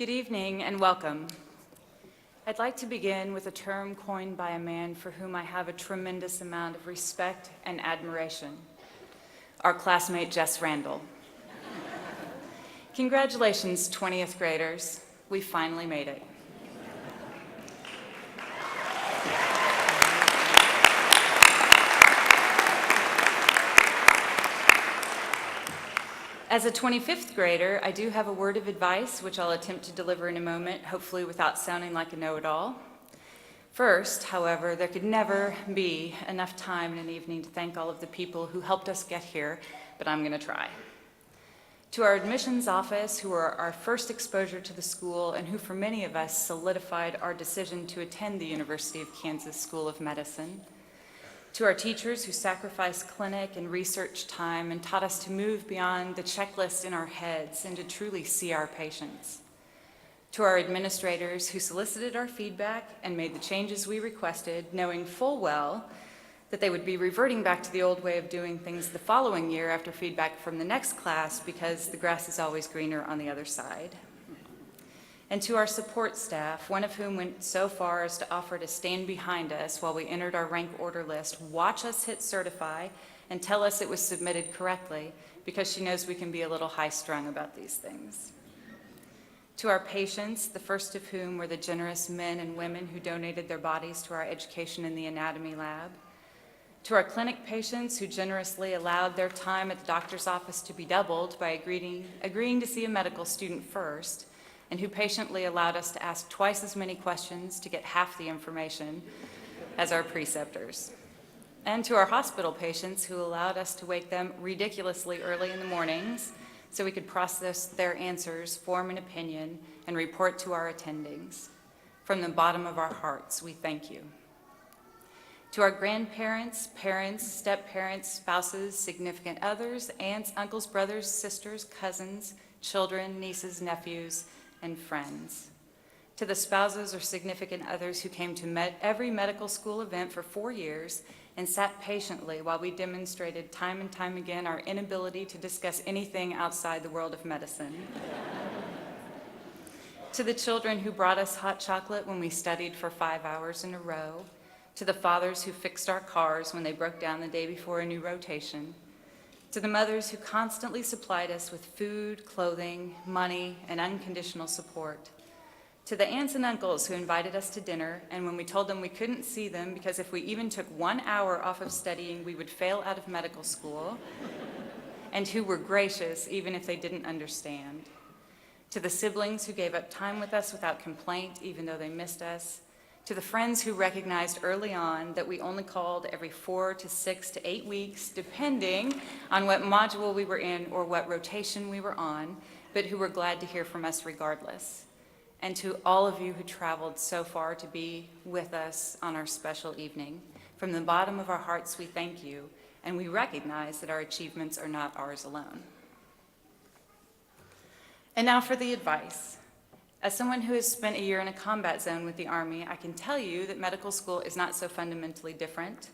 Good evening and welcome. I'd like to begin with a term coined by a man for whom I have a tremendous amount of respect and admiration, our classmate Jess Randall. Congratulations, 20th graders. We finally made it. As a 25th grader, I do have a word of advice, which I'll attempt to deliver in a moment, hopefully without sounding like a know-it-all. First, however, there could never be enough time in an evening to thank all of the people who helped us get here, but I'm going to try. To our admissions office, who were our first exposure to the school and who for many of us solidified our decision to attend the University of Kansas School of Medicine. To our teachers who sacrificed clinic and research time and taught us to move beyond the checklist in our heads and to truly see our patients. To our administrators who solicited our feedback and made the changes we requested, knowing full well that they would be reverting back to the old way of doing things the following year after feedback from the next class because the grass is always greener on the other side. And to our support staff, one of whom went so far as to offer to stand behind us while we entered our rank order list, watch us hit certify, and tell us it was submitted correctly, because she knows we can be a little high-strung about these things. To our patients, the first of whom were the generous men and women who donated their bodies to our education in the anatomy lab. To our clinic patients who generously allowed their time at the doctor's office to be doubled by agreeing to see a medical student first, and who patiently allowed us to ask twice as many questions to get half the information as our preceptors. And to our hospital patients who allowed us to wake them ridiculously early in the mornings so we could process their answers, form an opinion, and report to our attendings. From the bottom of our hearts, we thank you. To our grandparents, parents, step-parents, spouses, significant others, aunts, uncles, brothers, sisters, cousins, children, nieces, nephews, and friends. To the spouses or significant others who came to every medical school event for 4 years and sat patiently while we demonstrated time and time again our inability to discuss anything outside the world of medicine. To the children who brought us hot chocolate when we studied for 5 hours in a row. To the fathers who fixed our cars when they broke down the day before a new rotation. To the mothers who constantly supplied us with food, clothing, money, and unconditional support. To the aunts and uncles who invited us to dinner, and when we told them we couldn't see them because if we even took 1 hour off of studying, we would fail out of medical school, and who were gracious even if they didn't understand. To the siblings who gave up time with us without complaint, even though they missed us. To the friends who recognized early on that we only called every 4 to 6 to 8 weeks, depending on what module we were in or what rotation we were on, but who were glad to hear from us regardless. And to all of you who traveled so far to be with us on our special evening, from the bottom of our hearts we thank you, and we recognize that our achievements are not ours alone. And now for the advice. As someone who has spent a year in a combat zone with the Army, I can tell you that medical school is not so fundamentally different,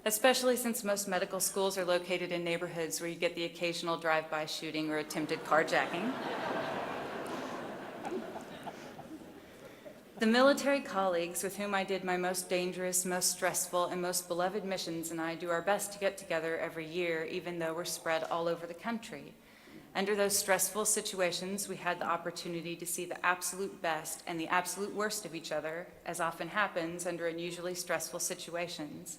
especially since most medical schools are located in neighborhoods where you get the occasional drive-by shooting or attempted carjacking. The military colleagues with whom I did my most dangerous, most stressful, and most beloved missions and I do our best to get together every year, even though we're spread all over the country. Under those stressful situations, we had the opportunity to see the absolute best and the absolute worst of each other, as often happens under unusually stressful situations.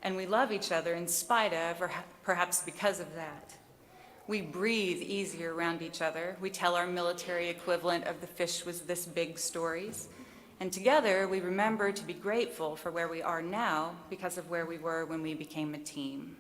And we love each other in spite of, or perhaps because of that. We breathe easier around each other. We tell our military equivalent of the fish was this big stories. And together, we remember to be grateful for where we are now because of where we were when we became a team.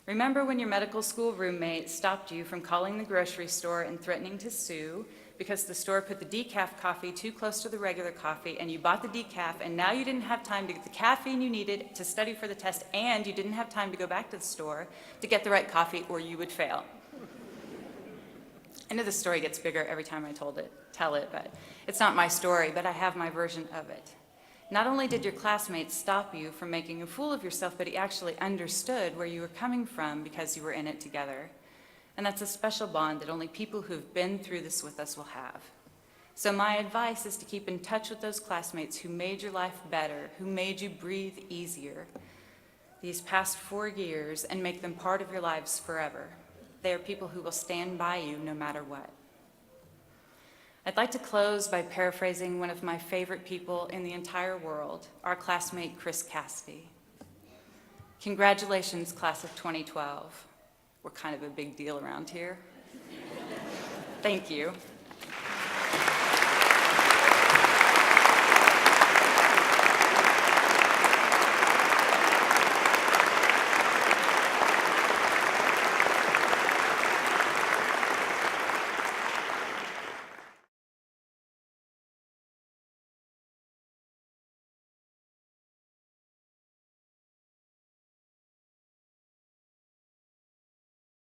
Remember when your medical school roommate stopped you from calling the grocery store and threatening to sue because the store put the decaf coffee too close to the regular coffee and you bought the decaf and now you didn't have time to get the caffeine you needed to study for the test and you didn't have time to go back to the store to get the right coffee or you would fail? I know the story gets bigger every time I tell it, but it's not my story, but I have my version of it. Not only did your classmates stop you from making a fool of yourself, but he actually understood where you were coming from because you were in it together. And that's a special bond that only people who've been through this with us will have. So my advice is to keep in touch with those classmates who made your life better, who made you breathe easier these past 4 years, and make them part of your lives forever. They are people who will stand by you no matter what. I'd like to close by paraphrasing one of my favorite people in the entire world, our classmate Chris Cassidy. Congratulations, class of 2012. We're kind of a big deal around here. Thank you.